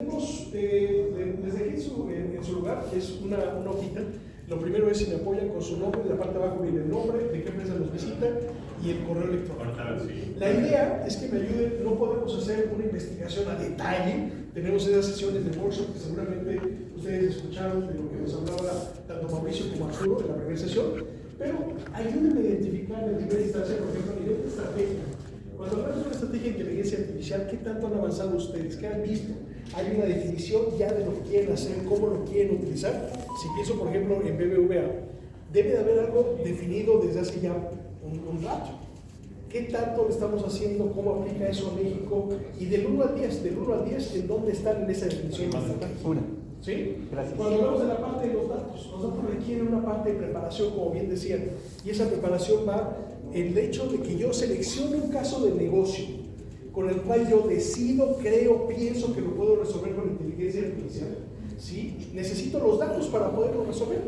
tenemos, les dejé en su lugar, que es una hojita. Lo primero es si me apoyan con su nombre, de la parte de abajo viene el nombre, de qué empresa nos visita y el correo electrónico. La idea es que me ayuden, no podemos hacer una investigación a detalle, tenemos esas sesiones de workshop que seguramente ustedes escucharon de lo que nos hablaba tanto Mauricio como Arturo en la primera sesión, pero ayúdenme a identificar en primera instancia, por ejemplo, a nivel de estrategia. Cuando hablamos de una estrategia de inteligencia artificial, ¿qué tanto han avanzado ustedes? ¿Qué han visto? ¿Hay una definición ya de lo que quieren hacer, cómo lo quieren utilizar? Si pienso, por ejemplo, en BBVA, debe de haber algo definido desde hace ya un rato. ¿Qué tanto lo estamos haciendo? ¿Cómo aplica eso a México? Y del 1 al 10, ¿en dónde están en esa definición? Una. ¿Sí? Gracias. Cuando hablamos de la parte de los datos requieren una parte de preparación, como bien decían, y esa preparación va en el hecho de que yo seleccione un caso de negocio con el cual yo decido, creo, pienso que lo puedo resolver con inteligencia artificial. ¿Sí? Necesito los datos para poderlo resolver.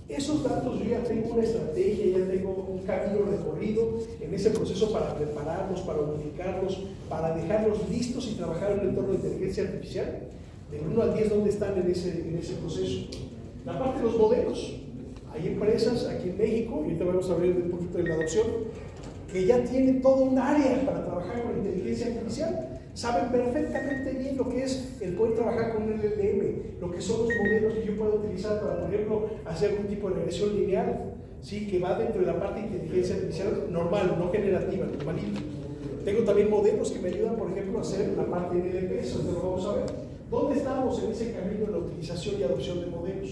Esos datos yo ya tengo una estrategia, ya tengo un camino recorrido en ese proceso para prepararlos, para unificarlos, para dejarlos listos y trabajar en un entorno de inteligencia artificial. Del 1 al 10, ¿dónde están en ese proceso? La parte de los modelos. Hay empresas aquí en México, y ahorita vamos a ver un poquito de la adopción, que ya tienen todo un área para trabajar con inteligencia artificial. Saben perfectamente bien lo que es el poder trabajar con un LLM, lo que son los modelos que yo puedo utilizar para, por ejemplo, hacer algún tipo de regresión lineal, ¿sí? Que va dentro de la parte de inteligencia artificial normal, no generativa, normalita. Tengo también modelos que me ayudan, por ejemplo, a hacer la parte de NLP, eso lo vamos a ver. ¿Dónde estamos en ese camino de la utilización y adopción de modelos?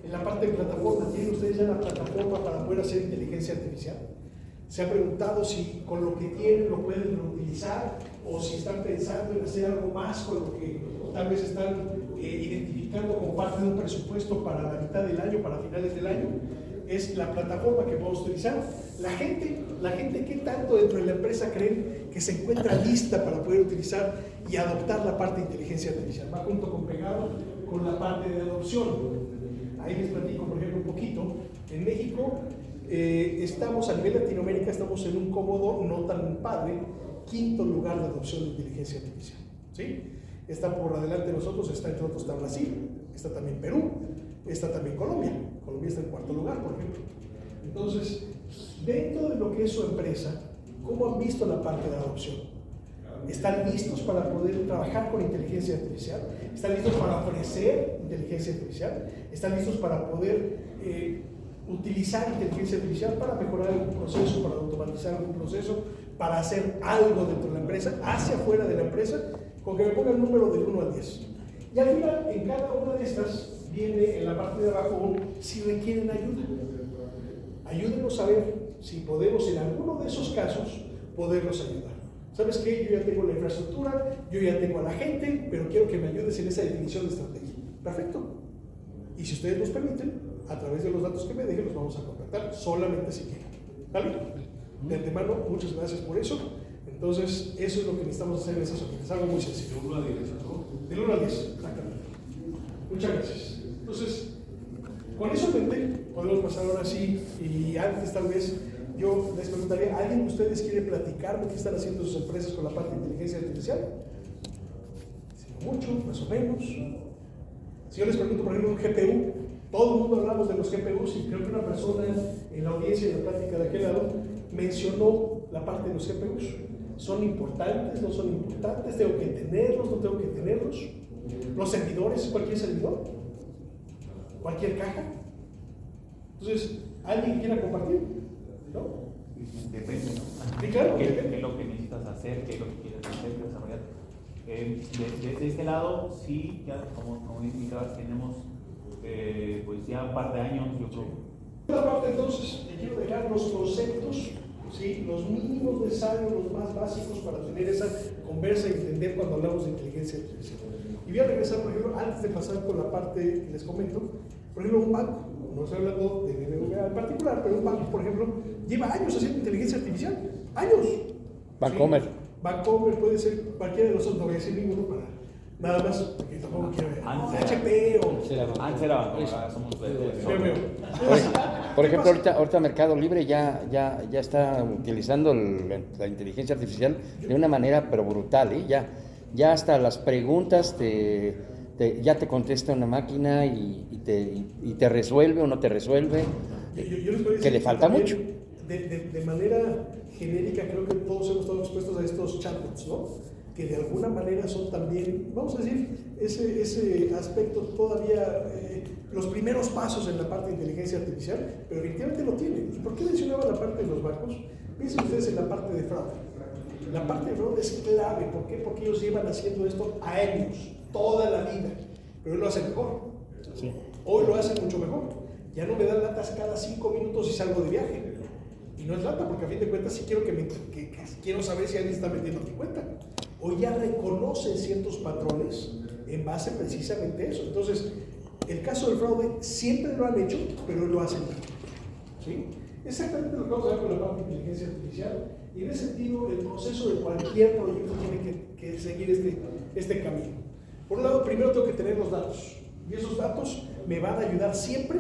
En la parte de plataforma, ¿tienen ustedes ya la plataforma para poder hacer inteligencia artificial? ¿Se han preguntado si con lo que tienen lo pueden reutilizar o si están pensando en hacer algo más con lo que tal vez están identificando como parte de un presupuesto para la mitad del año, para finales del año? Es la plataforma que podemos utilizar. La gente, ¿qué tanto dentro de la empresa creen que se encuentra lista para poder utilizar y adoptar la parte de inteligencia artificial? Va junto con pegado con la parte de adopción. Ahí les platico, por ejemplo, un poquito. En México estamos, a nivel Latinoamérica, estamos en un cómodo, no tan padre, 5º lugar de adopción de inteligencia artificial. ¿Sí? Está por delante de nosotros, está entre otros está Brasil, está también Perú, está también Colombia. Colombia está en 4º lugar, por ejemplo. Entonces, dentro de lo que es su empresa, ¿cómo han visto la parte de adopción? ¿Están listos para poder trabajar con inteligencia artificial? ¿Están listos para ofrecer inteligencia artificial? ¿Están listos para poder utilizar inteligencia artificial para mejorar algún proceso, para automatizar algún proceso, para hacer algo dentro de la empresa, hacia afuera de la empresa, con que me ponga el número del 1 al 10? Y al final, en cada una de estas, viene en la parte de abajo si requieren ayuda. Ayúdenos a ver si podemos en alguno de esos casos poderlos ayudar. ¿Sabes qué? Yo ya tengo la infraestructura, yo ya tengo a la gente, pero quiero que me ayudes en esa definición de estrategia. Perfecto. Y si ustedes nos permiten, a través de los datos que me dejen, los vamos a contactar solamente si quieren. ¿Vale? De antemano, muchas gracias por eso. Entonces, eso es lo que necesitamos hacer en esas ocasiones. Es algo muy sencillo. Del 1 al 10, ¿no? Del 1 al 10, exactamente. Muchas gracias. Entonces, con eso en mente, podemos pasar ahora sí, y antes tal vez yo les preguntaría, ¿alguien de ustedes quiere platicarme qué están haciendo sus empresas con la parte de inteligencia artificial? Si no mucho, más o menos. Si yo les pregunto, por ejemplo, un GPU, todo el mundo hablamos de los GPUs y creo que una persona en la audiencia y en la plática de aquel lado mencionó la parte de los GPUs. ¿Son importantes? ¿No son importantes? ¿Tengo que tenerlos? ¿No tengo que tenerlos? ¿Los servidores? ¿Cualquier servidor? ¿Cualquier caja? Entonces, ¿alguien que quiera compartir? ¿No? Depende, ¿no? Sí, claro. ¿Qué es lo que necesitas hacer? ¿Qué es lo que quieres hacer? Desarrollar. Desde este lado, sí, ya como indicabas, tenemos pues ya un par de años, yo creo. Esta parte entonces, le quiero dejar los conceptos, ¿sí? Los mínimos necesarios, los más básicos para tener esa conversa y entender cuando hablamos de inteligencia artificial. Y voy a regresar, por ejemplo, antes de pasar por la parte que les comento, por ejemplo, un banco, no estoy hablando de BBVA en particular, pero un banco, por ejemplo, lleva años haciendo inteligencia artificial, años. Bancomer. ¿Sí? Bancomer puede ser cualquiera de nosotros, no voy a decir ninguno para nada más, porque tampoco quiero ver. HP o... Antes era banco, ahora somos Por ejemplo, ahorita Mercado Libre ya está utilizando la inteligencia artificial de una manera pero brutal, ¿eh? Ya ya hasta las preguntas ya te contesta una máquina y te resuelve o no te resuelve, Yo les voy a decir que le falta también, mucho. De manera genérica, creo que todos hemos estado expuestos a estos chatbots, ¿no? Que de alguna manera son también, vamos a decir, ese aspecto todavía, los primeros pasos en la parte de inteligencia artificial, pero efectivamente lo tienen. ¿Y por qué mencionaba la parte de los bancos? Piensen ustedes en la parte de fraude. La parte de fraude es clave. ¿Por qué? Porque ellos llevan haciendo esto años, toda la vida, pero hoy lo hacen mejor. Sí. Hoy lo hacen mucho mejor. Ya no me dan latas cada 5 minutos y salgo de viaje. Y no es lata, porque a fin de cuentas sí quiero quiero saber si alguien está metiendo mi cuenta. Hoy ya reconocen ciertos patrones en base precisamente a eso. Entonces, el caso del fraude siempre lo han hecho, pero hoy lo hacen mejor. ¿Sí? Exactamente lo que vamos a ver con la parte de inteligencia artificial. Y en ese sentido, el proceso de cualquier proyecto tiene que seguir este camino. Por un lado, primero tengo que tener los datos. Y esos datos me van a ayudar siempre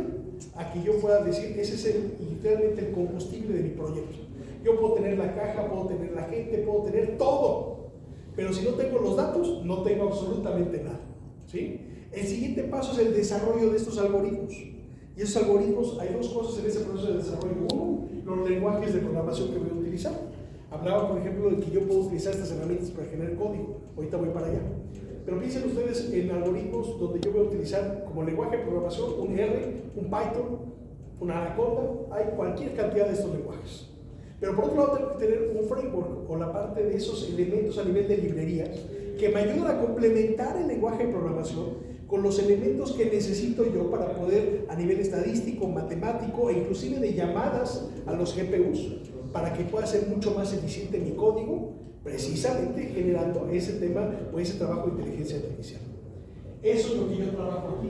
a que yo pueda decir, ese es literalmente el combustible de mi proyecto. Yo puedo tener la caja, puedo tener la gente, puedo tener todo, pero si no tengo los datos, no tengo absolutamente nada, ¿sí? El siguiente paso es el desarrollo de estos algoritmos. Y esos algoritmos, hay dos cosas en ese proceso de desarrollo. Uno, los lenguajes de programación que voy a utilizar. Hablaba, por ejemplo, de que yo puedo utilizar estas herramientas para generar código. Ahorita voy para allá. Pero piensen ustedes en algoritmos donde yo voy a utilizar como lenguaje de programación un R, un Python, una Anaconda, hay cualquier cantidad de estos lenguajes. Pero por otro lado tengo que tener un framework o la parte de esos elementos a nivel de librerías que me ayudan a complementar el lenguaje de programación con los elementos que necesito yo para poder a nivel estadístico, matemático e inclusive de llamadas a los GPUs para que pueda ser mucho más eficiente mi código, precisamente generando ese tema o ese trabajo de inteligencia artificial. Eso es lo que yo trabajo aquí.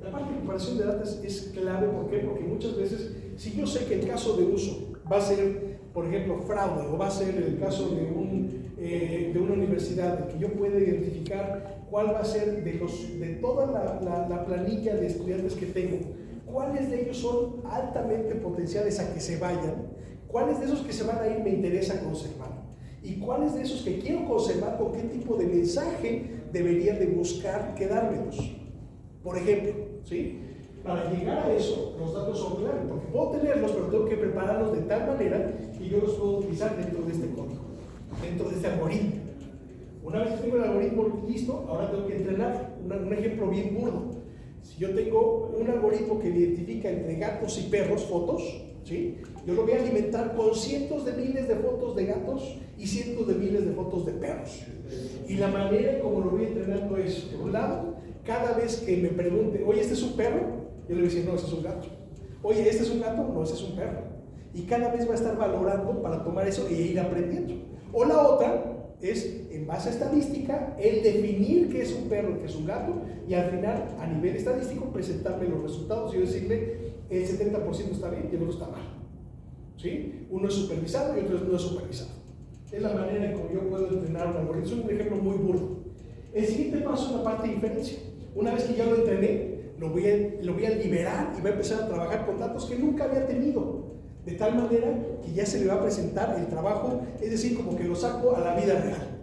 La parte de comparación de datos es clave. ¿Por qué? Porque muchas veces, si yo sé que el caso de uso va a ser, por ejemplo, fraude, o va a ser el caso de una universidad, de que yo pueda identificar cuál va a ser de toda la planilla de estudiantes que tengo, cuáles de ellos son altamente potenciales a que se vayan, cuáles de esos que se van a ir me interesa conservar, y cuáles de esos que quiero conservar, con qué tipo de mensaje deberían de buscar quedármelos. Por ejemplo, ¿sí? Para llegar a eso, los datos son clave, porque puedo tenerlos, pero tengo que prepararlos de tal manera que yo los puedo utilizar dentro de este código, dentro de este algoritmo. Una vez que tengo el algoritmo listo, ahora tengo que entrenar. Un ejemplo bien burdo. Si yo tengo un algoritmo que identifica entre gatos y perros fotos, ¿sí? Yo lo voy a alimentar con cientos de miles de fotos de gatos y cientos de miles de fotos de perros. Y la manera en cómo lo voy entrenando es, por un lado, cada vez que me pregunte, oye, ¿este es un perro? Yo le voy a decir, no, ese es un gato. Oye, ¿este es un gato? No, ese es un perro. Y cada vez va a estar valorando para tomar eso e ir aprendiendo. O la otra es, en base a estadística, el definir qué es un perro y qué es un gato, y al final, a nivel estadístico, presentarme los resultados y yo decirle, el 70% está bien y el otro está mal. ¿Sí? Uno es supervisado y otro no es supervisado. Es la manera en cómo yo puedo entrenar un algoritmo. Es un ejemplo muy burdo. El siguiente paso es la parte de inferencia. Una vez que ya lo entrené, lo voy a liberar y voy a empezar a trabajar con datos que nunca había tenido. De tal manera que ya se le va a presentar el trabajo, es decir, como que lo saco a la vida real.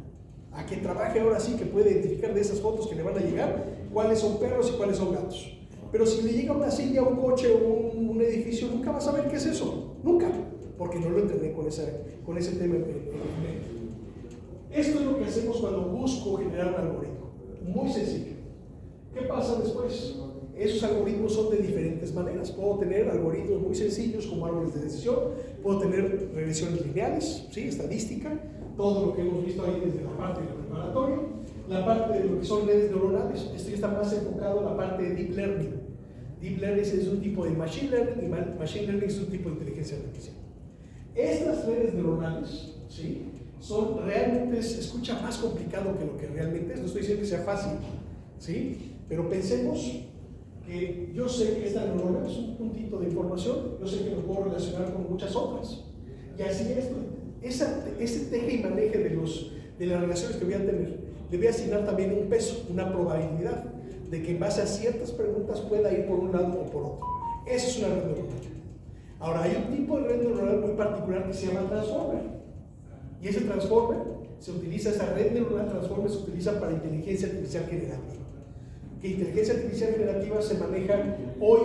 A que trabaje ahora sí, que puede identificar de esas fotos que le van a llegar cuáles son perros y cuáles son gatos. Pero si le llega una silla, un coche o un edificio, nunca va a saber qué es eso. Nunca. Porque no lo entrené con ese tema. Esto es lo que hacemos cuando busco generar un algoritmo. Muy sencillo. ¿Qué pasa después? Esos algoritmos son de diferentes maneras. Puedo tener algoritmos muy sencillos como árboles de decisión, puedo tener regresiones lineales, ¿sí? Estadística, todo lo que hemos visto ahí desde la parte de la preparatoria, la parte de lo que son redes neuronales. Esto ya está más enfocado a la parte de Deep Learning. Deep Learning es un tipo de Machine Learning y Machine Learning es un tipo de inteligencia artificial. Estas redes neuronales, ¿sí? Realmente se escucha más complicado que lo que realmente es. No estoy diciendo que sea fácil, ¿sí? Pero pensemos que yo sé que esta neurona es un puntito de información, yo sé que lo puedo relacionar con muchas otras. Y así ese teje y maneje de las relaciones que voy a tener, le voy a asignar también un peso, una probabilidad de que en base a ciertas preguntas pueda ir por un lado o por otro. Eso es una red neuronal. Ahora, hay un tipo de red neuronal muy particular que se llama transformer. Y ese transformer se utiliza esa red neuronal transformer, se utiliza para inteligencia artificial generativa. Que inteligencia artificial generativa se maneja hoy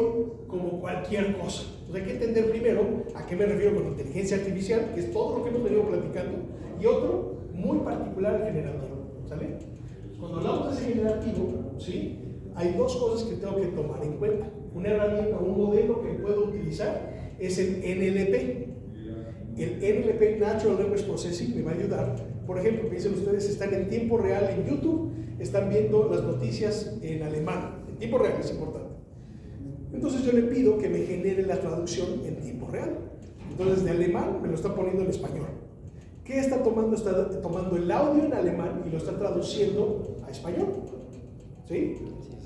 como cualquier cosa. Entonces hay que entender primero a qué me refiero con inteligencia artificial, que es todo lo que hemos venido platicando, y otro muy particular, el generativo. ¿Sale? Cuando hablamos de ese generativo, ¿sí?, hay dos cosas que tengo que tomar en cuenta. Una herramienta, un modelo que puedo utilizar es el NLP. El NLP, Natural Language Processing, me va a ayudar. Por ejemplo, piensen ustedes, están en tiempo real en YouTube, están viendo las noticias en alemán. En tiempo real, es importante. Entonces yo le pido que me genere la traducción en tiempo real. Entonces de alemán me lo está poniendo en español. ¿Qué está tomando? Está tomando el audio en alemán y lo está traduciendo a español. ¿Sí?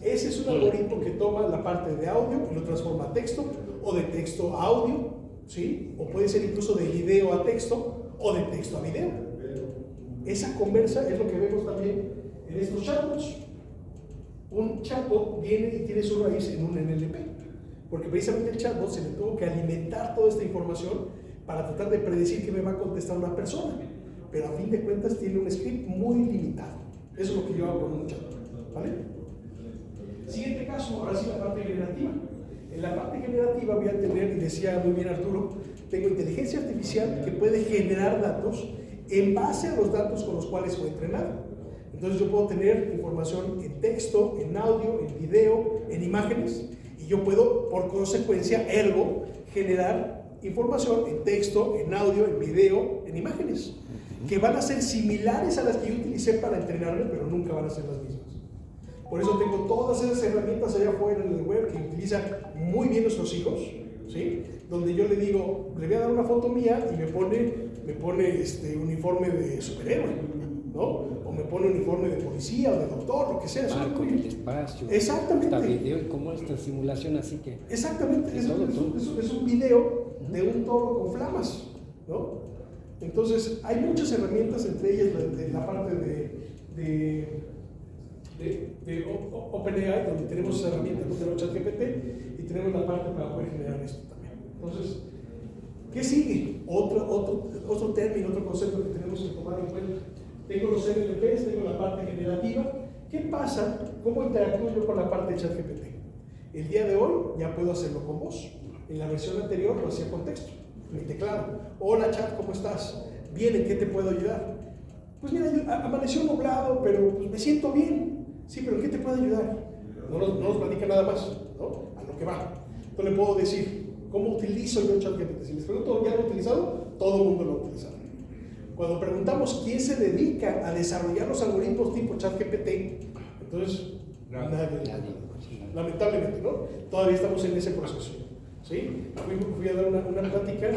Ese es un algoritmo que toma la parte de audio y lo transforma a texto, o de texto a audio, ¿sí? O puede ser incluso de video a texto, o de texto a video. Esa conversa es lo que vemos también en estos chatbots. Un chatbot viene y tiene su raíz en un NLP, porque precisamente el chatbot se le tuvo que alimentar toda esta información para tratar de predecir qué me va a contestar una persona, pero a fin de cuentas tiene un script muy limitado. Eso es lo que yo hago con un chatbot, ¿vale? Siguiente caso, ahora sí la parte generativa. En la parte generativa voy a tener, y decía muy bien Arturo, tengo inteligencia artificial que puede generar datos en base a los datos con los cuales fue entrenado. Entonces yo puedo tener información en texto, en audio, en video, en imágenes, y yo puedo, por consecuencia, ergo, generar información en texto, en audio, en video, en imágenes, que van a ser similares a las que yo utilicé para entrenarme, pero nunca van a ser las mismas. Por eso tengo todas esas herramientas allá afuera en el web que utilizan muy bien nuestros hijos, ¿sí? Donde yo le digo, le voy a dar una foto mía y me pone uniforme de superhéroe, ¿no? O me pone uniforme de policía o de doctor, lo que sea. Con el espacio. Exactamente. Hasta video y como esta simulación, así que. Exactamente. Es un video de un toro con flamas, ¿no? Entonces, hay muchas herramientas, entre ellas la parte de OpenAI, donde tenemos esa herramienta, donde tenemos ChatGPT y tenemos la parte para poder generar esto también. Entonces, ¿qué sigue? Otro término, otro concepto que tenemos que tomar en cuenta. Tengo los NLPs, tengo la parte generativa. ¿Qué pasa? ¿Cómo interactúo yo con la parte de ChatGPT? El día de hoy ya puedo hacerlo con voz. En la versión anterior lo hacía con texto, en mi teclado. Hola chat, ¿cómo estás? Bien, ¿en qué te puedo ayudar? Pues mira, amaneció nublado, pero pues me siento bien. Sí, pero ¿en qué te puedo ayudar? No nos platica nada más, ¿no? A lo que va. Entonces le puedo decir, ¿cómo utilizo yo ChatGPT? Si les pregunto, ¿ya lo he utilizado? Todo el mundo lo ha utilizado. Cuando preguntamos quién se dedica a desarrollar los algoritmos tipo ChatGPT, entonces nadie. Lamentablemente, ¿no? Todavía estamos en ese proceso, ¿sí? Fui a dar una plática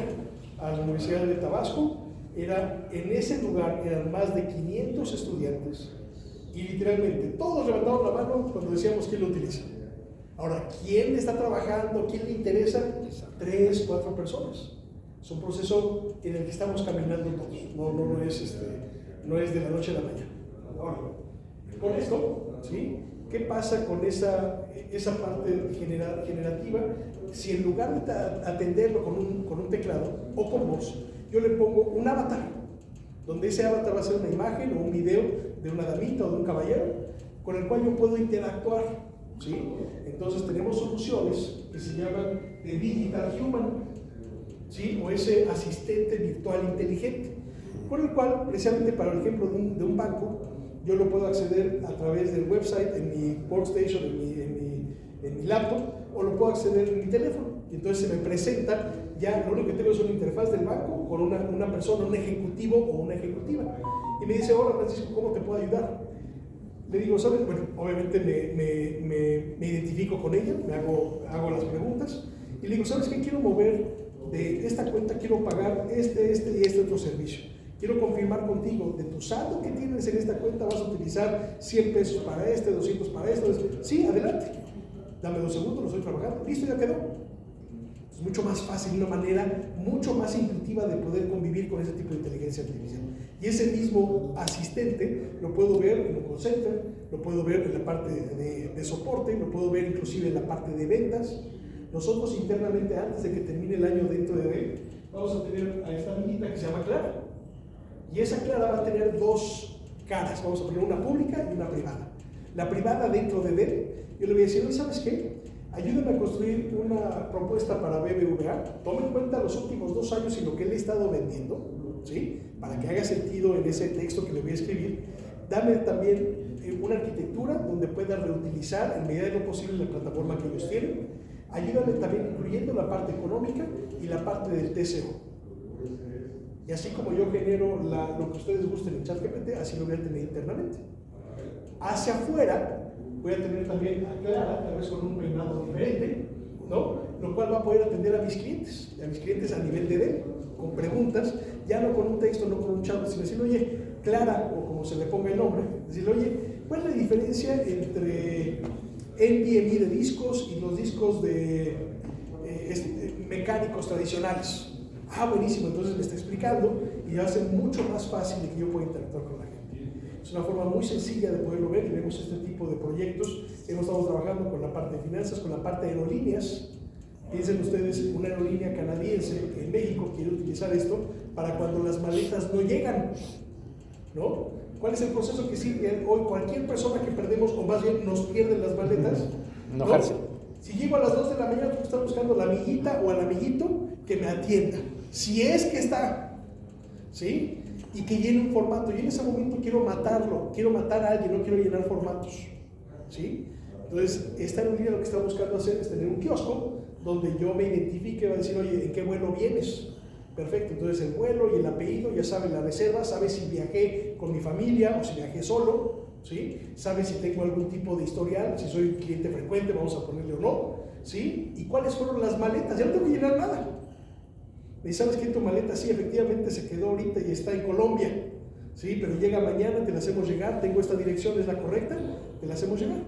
a la Universidad de Tabasco. En ese lugar eran más de 500 estudiantes y literalmente todos levantaron la mano cuando decíamos quién lo utiliza. Ahora, ¿quién está trabajando? ¿Quién le interesa? 3, 4 personas. Es un proceso en el que estamos caminando todos. No es de la noche a la mañana. Ahora, con esto, ¿sí? ¿Qué pasa con esa parte generativa? Si en lugar de atenderlo con un teclado o con voz, yo le pongo un avatar, donde ese avatar va a ser una imagen o un video de una damita o de un caballero, con el cual yo puedo interactuar, ¿sí? Entonces tenemos soluciones que se llaman de Digital Human, ¿sí? O ese asistente virtual inteligente, con el cual, precisamente para el ejemplo de un banco, yo lo puedo acceder a través del website, en mi workstation, en mi laptop, o lo puedo acceder en mi teléfono. Y entonces se me presenta, ya lo único que tengo es una interfaz del banco con una persona, un ejecutivo o una ejecutiva. Y me dice, hola Francisco, ¿cómo te puedo ayudar? Le digo, ¿sabes? Bueno, obviamente me identifico con ella, hago las preguntas, y le digo, ¿sabes qué? Quiero mover de esta cuenta, quiero pagar este y este otro servicio. Quiero confirmar contigo, de tu saldo que tienes en esta cuenta vas a utilizar 100 pesos para 200 para esto. Sí, adelante. Dame 2 segundos, lo estoy trabajando. Listo, ya quedó. Es mucho más fácil, una manera mucho más intuitiva de poder convivir con ese tipo de inteligencia artificial. Y ese mismo asistente lo puedo ver en un call center, lo puedo ver en la parte de soporte, lo puedo ver inclusive en la parte de ventas. Nosotros internamente, antes de que termine el año dentro de él, vamos a tener a esta niñita que se llama Clara. Y esa Clara va a tener dos caras, vamos a poner una pública y una privada. La privada dentro de él, yo le voy a decir, ¿sabes qué? Ayúdame a construir una propuesta para BBVA, tome en cuenta los últimos 2 años y lo que él ha estado vendiendo, ¿sí? Para que haga sentido en ese texto que le voy a escribir. Dame también una arquitectura donde pueda reutilizar en medida de lo posible la plataforma que ellos tienen. Ayúdame también incluyendo la parte económica y la parte del TCO. Y así como yo genero lo que ustedes gusten en ChatGPT, así lo voy a tener internamente. Hacia afuera voy a tener también a Clara, tal vez con un peinado diferente, ¿no? Lo cual va a poder atender a mis clientes a nivel de él, con preguntas, ya no con un texto, no con un chat, sino decirle, oye, Clara, o como se le ponga el nombre, decirle, oye, ¿cuál es la diferencia entre NVMe de discos y los discos mecánicos tradicionales? Ah, buenísimo, entonces me está explicando y va a ser mucho más fácil de que yo pueda interactuar con la gente. Es una forma muy sencilla de poderlo ver y vemos este tipo de proyectos. Hemos estado trabajando con la parte de finanzas, con la parte de aerolíneas. Piensen ustedes, una aerolínea canadiense en México quiere utilizar esto para cuando las maletas no llegan, ¿no? ¿Cuál es el proceso que sigue hoy? Cualquier persona que perdemos, o más bien nos pierden las maletas, enojarse. ¿no? Si llego a las 2 de la mañana, tengo que estar buscando a la amiguita o al amiguito que me atienda, si es que está, ¿sí? Y que llene un formato. Yo en ese momento quiero matarlo, quiero matar a alguien, no quiero llenar formatos, ¿sí? Entonces, esta aerolínea lo que está buscando hacer es tener un kiosco donde yo me identifique, va a decir, oye, ¿en qué vuelo vienes? Perfecto, entonces el vuelo y el apellido, ya sabe la reserva, sabe si viajé con mi familia o si viajé solo, ¿sí? Sabe si tengo algún tipo de historial, si soy cliente frecuente, vamos a ponerle o no, ¿sí? Y cuáles fueron las maletas, ya no tengo que llenar nada. ¿Y sabes que tu maleta sí efectivamente se quedó ahorita y está en Colombia? Sí, pero llega mañana, te la hacemos llegar, tengo esta dirección, es la correcta, te la hacemos llegar.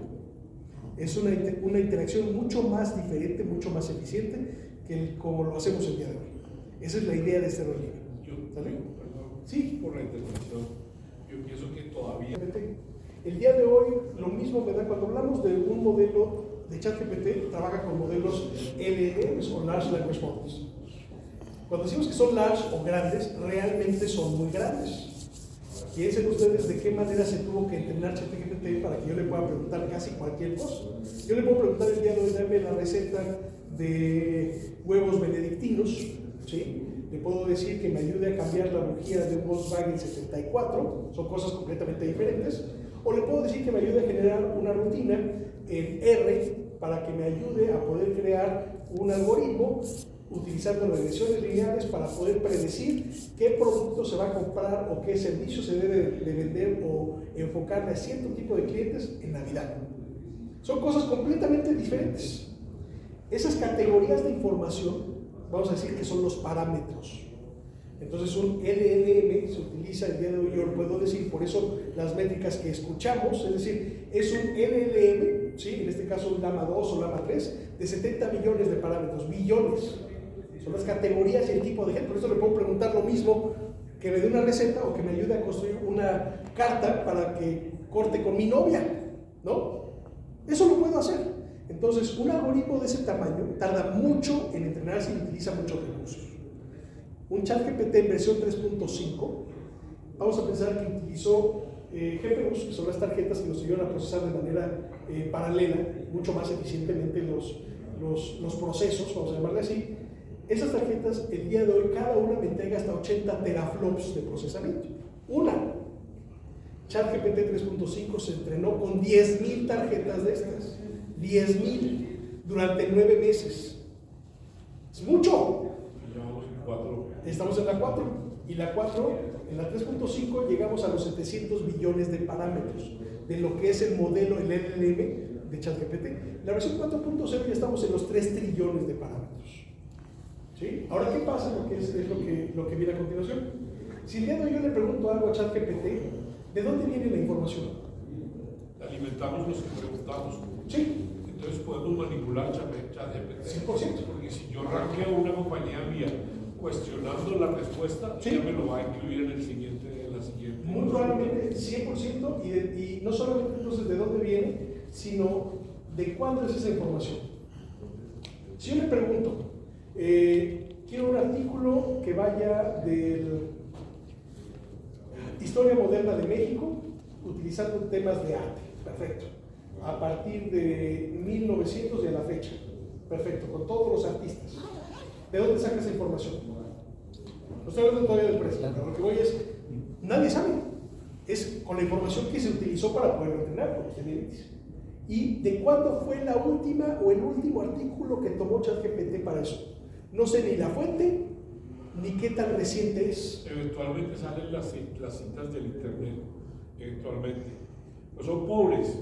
Es una interacción mucho más diferente, mucho más eficiente que como lo hacemos el día de hoy. Esa es la idea de este aerolínea. ¿Sale? Sí, por la intervención. Yo pienso que todavía... El día de hoy lo mismo me da cuando hablamos de un modelo de ChatGPT, trabaja con modelos LLMs o Large Language Models. Cuando decimos que son large o grandes, realmente son muy grandes. Piensen ustedes de qué manera se tuvo que entrenar ChatGPT para que yo le pueda preguntar casi cualquier cosa. Yo le puedo preguntar el día de hoy, dame la receta de huevos benedictinos, ¿sí? Le puedo decir que me ayude a cambiar la bujía de un Volkswagen 74, son cosas completamente diferentes. O le puedo decir que me ayude a generar una rutina en R para que me ayude a poder crear un algoritmo utilizando regresiones lineales para poder predecir qué producto se va a comprar o qué servicio se debe de vender o enfocarle a cierto tipo de clientes en Navidad. Son cosas completamente diferentes. Esas categorías de información, vamos a decir que son los parámetros. Entonces un LLM se utiliza el día de hoy, yo lo puedo decir, por eso las métricas que escuchamos, es decir, es un LLM, ¿sí? En este caso un Llama 2 o Llama 3, de 70 millones de parámetros, billones. Son las categorías y el tipo de gente, por eso le puedo preguntar lo mismo, que me dé una receta o que me ayude a construir una carta para que corte con mi novia, ¿no? Eso lo puedo hacer. Entonces, un algoritmo de ese tamaño tarda mucho en entrenarse y utiliza muchos recursos. Un ChatGPT en versión 3.5, vamos a pensar que utilizó GPUs, que son las tarjetas que nos ayudan a procesar de manera paralela, mucho más eficientemente los procesos, vamos a llamarle así. Esas tarjetas, el día de hoy, cada una me entrega hasta 80 teraflops de procesamiento. Una. ChatGPT 3.5 se entrenó con 10,000 tarjetas de estas. 10,000 durante 9 meses. Es mucho. Estamos en la 4. Y la 4, en la 3.5, llegamos a los 700 billones de parámetros de lo que es el modelo, el LLM de ChatGPT. La versión 4.0 ya estamos en los 3 trillones de parámetros. ¿Sí? Ahora, ¿qué pasa? Lo que es lo que viene a continuación. Si el día de hoy yo le pregunto algo a ChatGPT, ¿de dónde viene la información? Alimentamos los que preguntamos. Sí. Entonces podemos manipular ChatGPT. 100%. Porque si yo ranqueo una compañía mía cuestionando la respuesta, sí, ya me lo va a incluir en la siguiente. Muy probablemente 100%, y no solamente entonces de dónde viene, sino de cuándo es esa información. Si yo le pregunto, quiero un artículo que vaya del historia moderna de México utilizando temas de arte. Perfecto. A partir de 1900 y a la fecha. Perfecto, con todos los artistas. ¿De dónde saca esa información? No estoy hablando todavía del precio, pero lo que voy es, nadie sabe. Es con la información que se utilizó para poder entrenar, como usted bien dice. ¿Y de cuándo fue la última o el último artículo que tomó ChatGPT para eso? No sé ni la fuente, ni qué tan reciente es. Eventualmente salen las citas del internet, eventualmente. No son pobres,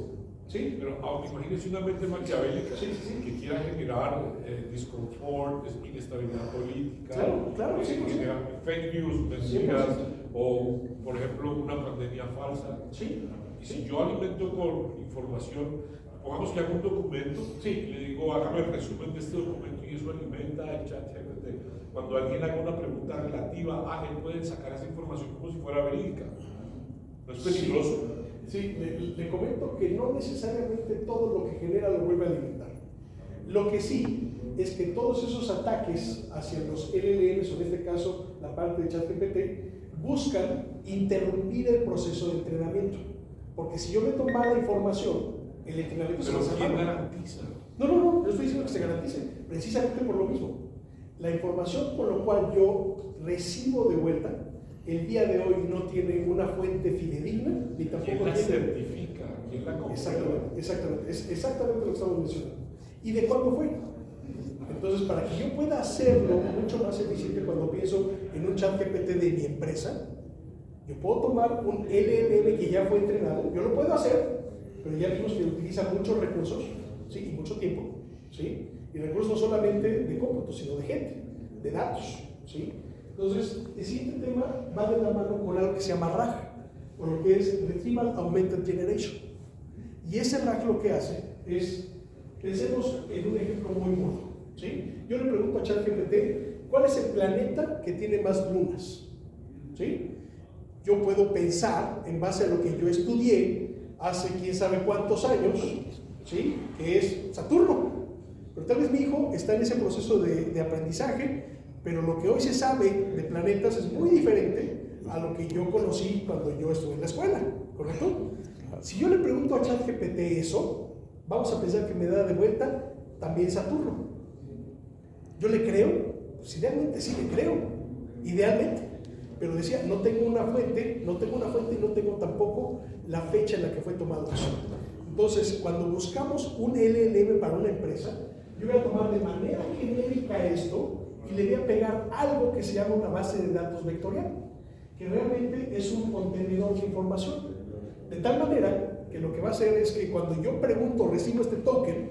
¿Sí? pero imagínense una mente maquiavélica Sí, sí, sí. que quiera generar disconfort, inestabilidad política, Claro, sí, sí. generar fake news, mentiras, o por ejemplo una pandemia falsa. Sí. Y si yo alimento con información, pongamos que hago un documento, Sí. y le digo, hágame el resumen de este documento, y eso alimenta el chat GPT. Cuando alguien haga una pregunta relativa, él puede sacar esa información como si fuera verídica. ¿No es peligroso? Sí, le comento que no necesariamente todo lo que genera lo vuelve a alimentar. Lo que sí es que todos esos ataques hacia los LLMs, o en este caso la parte de ChatGPT, buscan interrumpir el proceso de entrenamiento. Porque si yo meto mala información, el entrenamiento se va a Pero ¿quién hacer. garantiza? No, yo estoy diciendo que se garantice, precisamente por lo mismo. La información con la cual yo recibo de vuelta, el día de hoy no tiene una fuente fidedigna, ni tampoco ¿Quién la tiene... certifica? ¿Quién la comprueba? Exactamente, es exactamente lo que estamos mencionando. ¿Y de cuándo fue? Entonces, para que yo pueda hacerlo mucho más eficiente cuando pienso en un chat GPT de mi empresa, yo puedo tomar un LLM que ya fue entrenado, yo lo puedo hacer, pero ya vimos que utiliza muchos recursos, ¿sí? Y mucho tiempo, ¿sí? Y recursos no solamente de cómputo, sino de gente, de datos, ¿sí? Entonces, el siguiente tema va de la mano con algo que se llama RAG, o lo que es Retrieval Augmented Generation. Y ese RAG lo que hace es, pensemos en un ejemplo muy burdo, ¿sí? Yo le pregunto a ChatGPT, ¿cuál es el planeta que tiene más lunas? ¿Sí? Yo puedo pensar, en base a lo que yo estudié hace quién sabe cuántos años, ¿sí? Que es Saturno. Pero tal vez mi hijo está en ese proceso de aprendizaje, pero lo que hoy se sabe de planetas es muy diferente a lo que yo conocí cuando yo estuve en la escuela, ¿correcto? Si yo le pregunto a ChatGPT eso, vamos a pensar que me da de vuelta también Saturno. ¿Yo le creo? Pues idealmente sí le creo, idealmente. Pero decía, no tengo una fuente y no tengo tampoco la fecha en la que fue tomado eso. Entonces, cuando buscamos un LLM para una empresa, yo voy a tomar de manera genérica esto y le voy a pegar algo que se llama una base de datos vectorial, que realmente es un contenedor de información. De tal manera que lo que va a hacer es que cuando yo pregunto, recibo este token,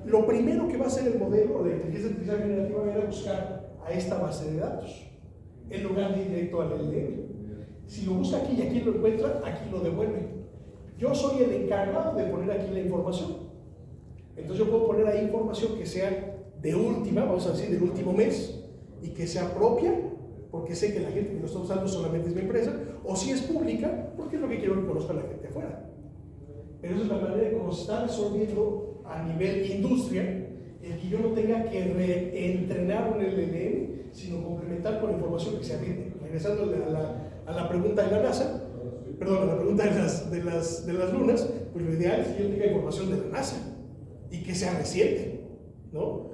lo primero que va a hacer el modelo de inteligencia artificial generativa va a ir a buscar a esta base de datos, en lugar de ir directo al LLM. Si lo busca aquí y aquí lo encuentra, aquí lo devuelve. Yo soy el encargado de poner aquí la información. Entonces yo puedo poner ahí información que sea de última, vamos a decir, del último mes, y que sea propia, porque sé que la gente que lo está usando solamente es mi empresa, o si es pública, porque es lo que quiero que conozca la gente afuera. Pero esa es la manera de cómo se está resolviendo a nivel industria, el que yo no tenga que reentrenar un LLM, sino complementar con información que se abriente. Regresando a la pregunta de la NASA, perdón, a la pregunta de las lunas, pues lo ideal es que yo tenga información de la NASA y que sea reciente, ¿no?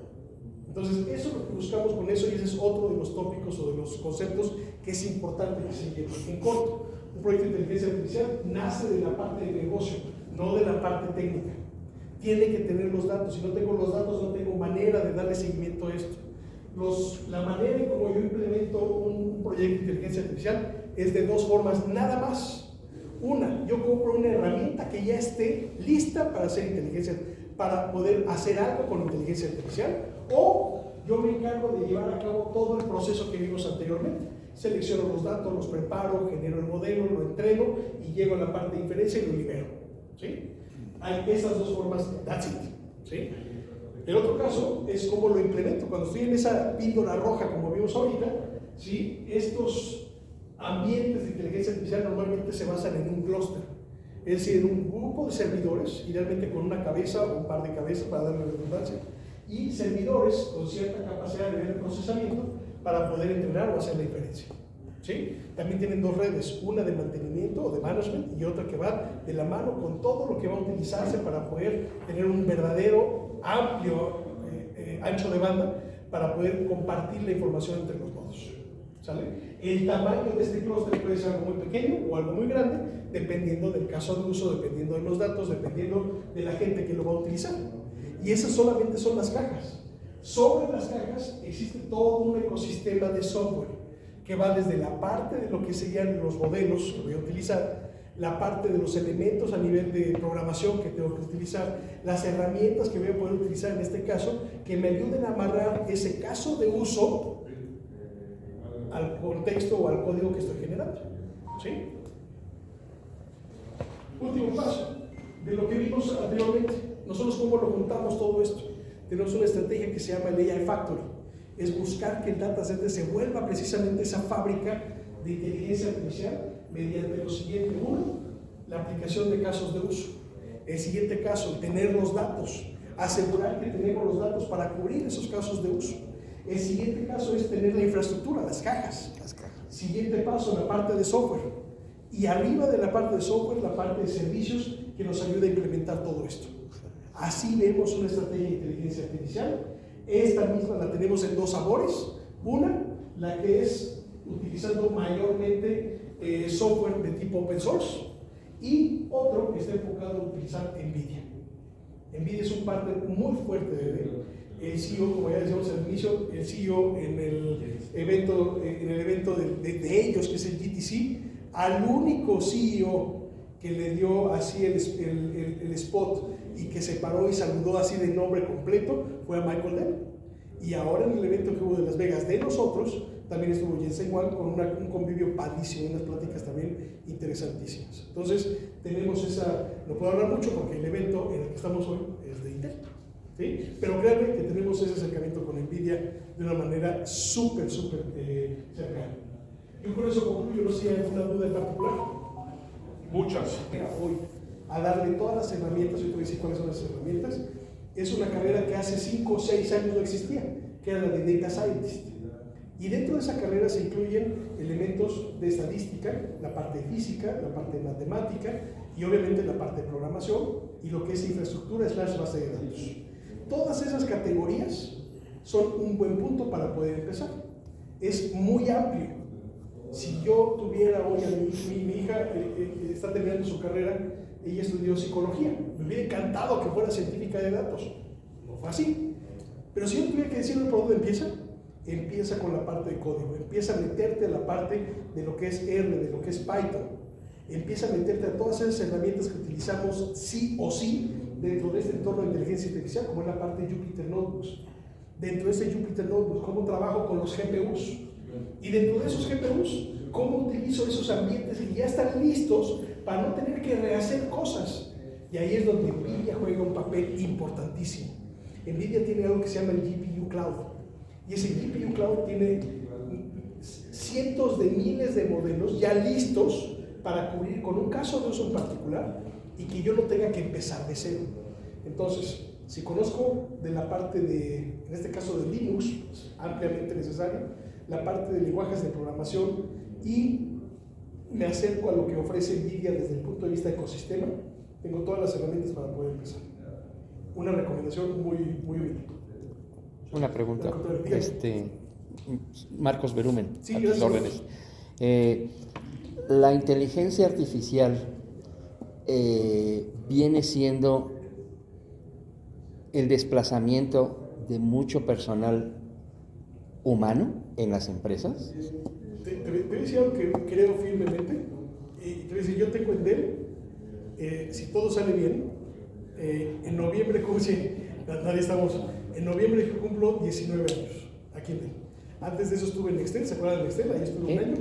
Entonces, eso es lo que buscamos con eso, y ese es otro de los tópicos o de los conceptos que es importante que se lleve en corto. Un proyecto de inteligencia artificial nace de la parte de negocio, no de la parte técnica. Tiene que tener los datos. Si no tengo los datos, no tengo manera de darle seguimiento a esto. La manera en cómo yo implemento un proyecto de inteligencia artificial es de dos formas, nada más. Una, yo compro una herramienta que ya esté lista para hacer inteligencia, para poder hacer algo con inteligencia artificial, o yo me encargo de llevar a cabo todo el proceso que vimos anteriormente. Selecciono los datos, los preparo, genero el modelo, lo entreno y llego a la parte de inferencia y lo libero, ¿sí? Hay esas dos formas, that's it, ¿sí? El otro caso es cómo lo implemento. Cuando estoy en esa píldora roja, como vimos ahorita, ¿sí? Estos ambientes de inteligencia artificial normalmente se basan en un clúster, es decir, en un grupo de servidores, idealmente con una cabeza o un par de cabezas para darle redundancia, y servidores con cierta capacidad de procesamiento para poder entrenar o hacer la inferencia. ¿sí? También tienen dos redes, una de mantenimiento o de management y otra que va de la mano con todo lo que va a utilizarse para poder tener un verdadero amplio ancho de banda para poder compartir la información entre los nodos. ¿Sale? El tamaño de este clúster puede ser algo muy pequeño o algo muy grande, dependiendo del caso de uso, dependiendo de los datos, dependiendo de la gente que lo va a utilizar. Y esas solamente son las cajas. Sobre las cajas existe todo un ecosistema de software que va desde la parte de lo que serían los modelos que voy a utilizar, la parte de los elementos a nivel de programación que tengo que utilizar, las herramientas que voy a poder utilizar en este caso, que me ayuden a amarrar ese caso de uso al contexto o al código que estoy generando. ¿Sí? Último paso, de lo que vimos anteriormente, nosotros cómo lo juntamos todo esto. Tenemos una estrategia que se llama el AI Factory, es buscar que el data center se vuelva precisamente esa fábrica de inteligencia artificial mediante lo siguiente: uno, la aplicación de casos de uso; el siguiente caso, tener los datos, asegurar que tenemos los datos para cubrir esos casos de uso; el siguiente caso es tener la infraestructura, las cajas; siguiente paso, la parte de software, y arriba de la parte de software, la parte de servicios que nos ayuda a implementar todo esto. Así vemos una estrategia de inteligencia artificial. Esta misma la tenemos en dos sabores: una, la que es utilizando mayormente software de tipo open source, y otro que está enfocado a utilizar NVIDIA. NVIDIA es un partner muy fuerte de el CEO, como ya decíamos al inicio, el CEO en el evento de ellos, que es el GTC, al único CEO que le dio así el spot y que se paró y saludó así de nombre completo fue a Michael Dell. Y ahora en el evento que hubo de Las Vegas de nosotros también estuvo Jensen Huang con un convivio padrísimo, unas pláticas también interesantísimas. Entonces tenemos esa, no puedo hablar mucho porque el evento en el que estamos hoy es de Intel, ¿sí? Pero créanme que tenemos ese acercamiento con NVIDIA de una manera súper cercana. Yo con eso concluyo, no sé si hay alguna duda en particular. Muchas. Hoy, a darle todas las herramientas, yo te voy a decir cuáles son las herramientas. Es una carrera que hace 5 o 6 años no existía, que era la de Data Scientist. Y dentro de esa carrera se incluyen elementos de estadística, la parte de física, la parte de matemática y obviamente la parte de programación y lo que es infraestructura / base de datos. Todas esas categorías son un buen punto para poder empezar. Es muy amplio. Si yo tuviera hoy a mi hija está terminando su carrera, ella estudió psicología, me hubiera encantado que fuera científica de datos, no fue así. Pero si yo tuviera que decirle por dónde empieza con la parte de código, empieza a meterte a la parte de lo que es R, de lo que es Python, empieza a meterte a todas esas herramientas que utilizamos sí o sí dentro de este entorno de inteligencia artificial, como es la parte de Jupyter Notebooks. Dentro de ese Jupyter Notebooks, cómo trabajo con los GPUs, y dentro de esos GPUs, cómo utilizo esos ambientes que ya están listos para no tener que rehacer cosas. Y ahí es donde NVIDIA juega un papel importantísimo. NVIDIA tiene algo que se llama el GPU Cloud, y ese GPU Cloud tiene cientos de miles de modelos ya listos para cubrir con un caso de uso en particular y que yo no tenga que empezar de cero. Entonces, si conozco de la parte de, en este caso de Linux, pues, ampliamente necesario, la parte de lenguajes de programación, y me acerco a lo que ofrece NVIDIA desde el punto de vista ecosistema, tengo todas las herramientas para poder empezar. Una recomendación muy útil. Una pregunta. Marcos Berumen, sí, a tus órdenes. La inteligencia artificial viene siendo el desplazamiento de mucho personal humano en las empresas. Te voy a decir algo que creo firmemente, y te voy a decir, yo tengo en Dell, si todo sale bien, en noviembre, en noviembre cumplo 19 años aquí en Dell. Antes de eso estuve en Nextel, ¿se acuerdan de Nextel? Ahí estuve un año.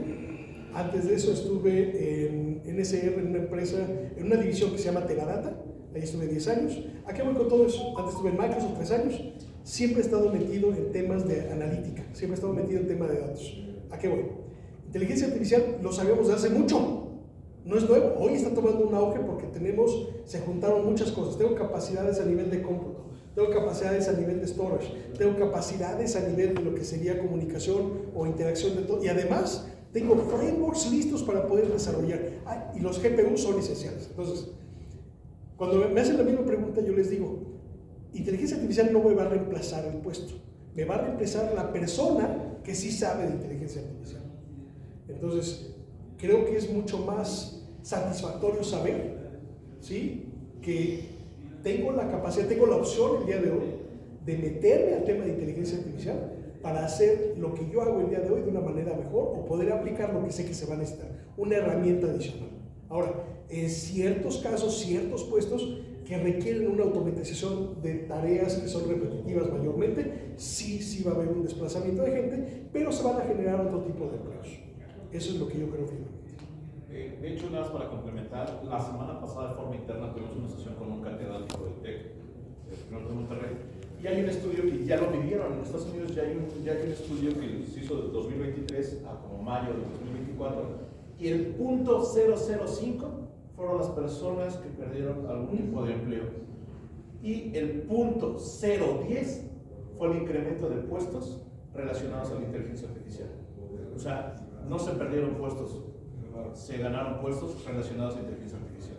Antes de eso estuve en NSR, en una empresa, en una división que se llama Teradata, ahí estuve 10 años. ¿A qué voy con todo eso? Antes estuve en Microsoft 3 años, siempre he estado metido en temas de analítica, siempre he estado metido en temas de datos. ¿A qué voy? Inteligencia artificial lo sabíamos desde hace mucho, no es nuevo, hoy está tomando un auge porque se juntaron muchas cosas. Tengo capacidades a nivel de cómputo, tengo capacidades a nivel de storage, tengo capacidades a nivel de lo que sería comunicación o interacción de todo, y además Tengo frameworks listos para poder desarrollar. Y los GPU son esenciales. Entonces, cuando me hacen la misma pregunta, yo les digo, inteligencia artificial no me va a reemplazar el puesto. Me va a reemplazar la persona que sí sabe de inteligencia artificial. Entonces, creo que es mucho más satisfactorio saber, ¿sí?, que tengo la capacidad, tengo la opción el día de hoy de meterme al tema de inteligencia artificial para hacer lo que yo hago el día de hoy de una manera mejor o poder aplicar lo que sé que se va a necesitar, una herramienta adicional. Ahora, en ciertos casos, ciertos puestos que requieren una automatización de tareas que son repetitivas mayormente, sí va a haber un desplazamiento de gente, pero se van a generar otro tipo de empleos. Eso es lo que yo creo firmemente. De hecho, nada más para complementar, la semana pasada de forma interna tuvimos una sesión con un catedrático del TEC, de Monterrey, y hay un estudio que ya lo midieron en Estados Unidos, ya hay un estudio que se hizo de 2023 a como mayo de 2024, y el punto 005 fueron las personas que perdieron algún tipo de empleo, y el punto 010 fue el incremento de puestos relacionados a la inteligencia artificial. O sea, no se perdieron puestos, se ganaron puestos relacionados a inteligencia artificial.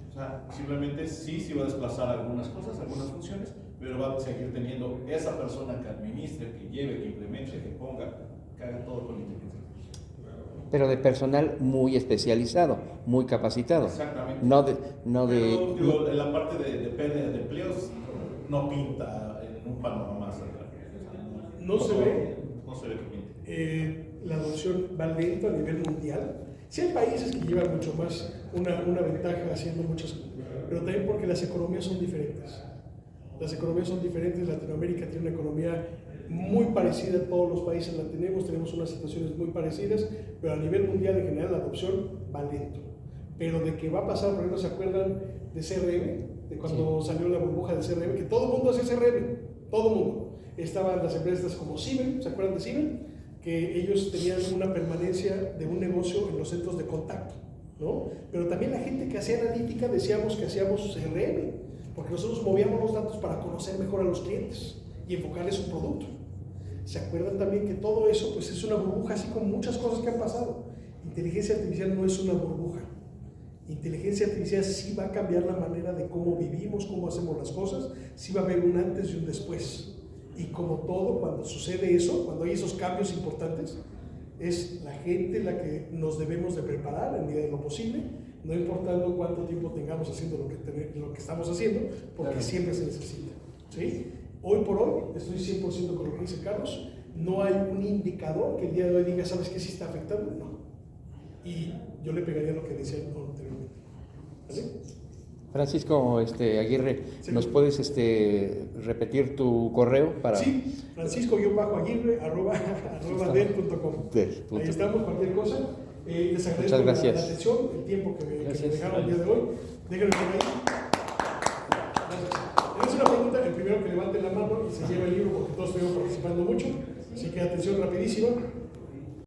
O sea, simplemente sí va a desplazar algunas cosas, algunas funciones, pero va a seguir teniendo esa persona que administre, que lleve, que implemente, que ponga, que haga todo con inteligencia artificial. Pero de personal muy especializado, muy capacitado. Exactamente. No de Digo, en la parte de pérdida de empleos no pinta en un panorama más atrás. No se ve. No se ve que pinte. La adopción va lento a nivel mundial. Sí hay países que llevan mucho más una ventaja haciendo muchas cosas, pero también porque las economías son diferentes. Las economías son diferentes. Latinoamérica tiene una economía muy parecida, todos los países la tenemos unas situaciones muy parecidas, pero a nivel mundial en general la adopción va lento. Pero de que va a pasar, por ejemplo, ¿se acuerdan de CRM? De cuando salió la burbuja de CRM, que todo el mundo hacía CRM, todo el mundo. Estaban las empresas como Siemens, ¿se acuerdan de Siemens? Que ellos tenían una permanencia de un negocio en los centros de contacto, ¿no? Pero también la gente que hacía analítica decíamos que hacíamos CRM, porque nosotros movíamos los datos para conocer mejor a los clientes y enfocarles su producto. ¿Se acuerdan también que todo eso pues es una burbuja, así como muchas cosas que han pasado? Inteligencia artificial no es una burbuja. Inteligencia artificial sí va a cambiar la manera de cómo vivimos, cómo hacemos las cosas, sí va a haber un antes y un después. Y como todo, cuando sucede eso, cuando hay esos cambios importantes, es la gente la que nos debemos de preparar en medida de lo posible, no importando cuánto tiempo tengamos haciendo lo que estamos haciendo, porque claro, siempre se necesita, ¿sí? Hoy por hoy, estoy 100% con lo que dice Carlos, no hay un indicador que el día de hoy diga, ¿sabes qué sí está afectando? No. Y yo le pegaría lo que decía anteriormente. ¿Vale? Francisco Aguirre, sí, ¿nos puedes repetir tu correo para...? Sí, francisco-aguirre@del.com. Ahí estamos, cualquier cosa. Les agradezco la atención, el tiempo que me dejaron el día de hoy. Déjenme por ahí. Gracias. Tenemos una pregunta, el primero que levante la mano y se lleva el libro porque todos estuvimos participando mucho. Así que atención rapidísima.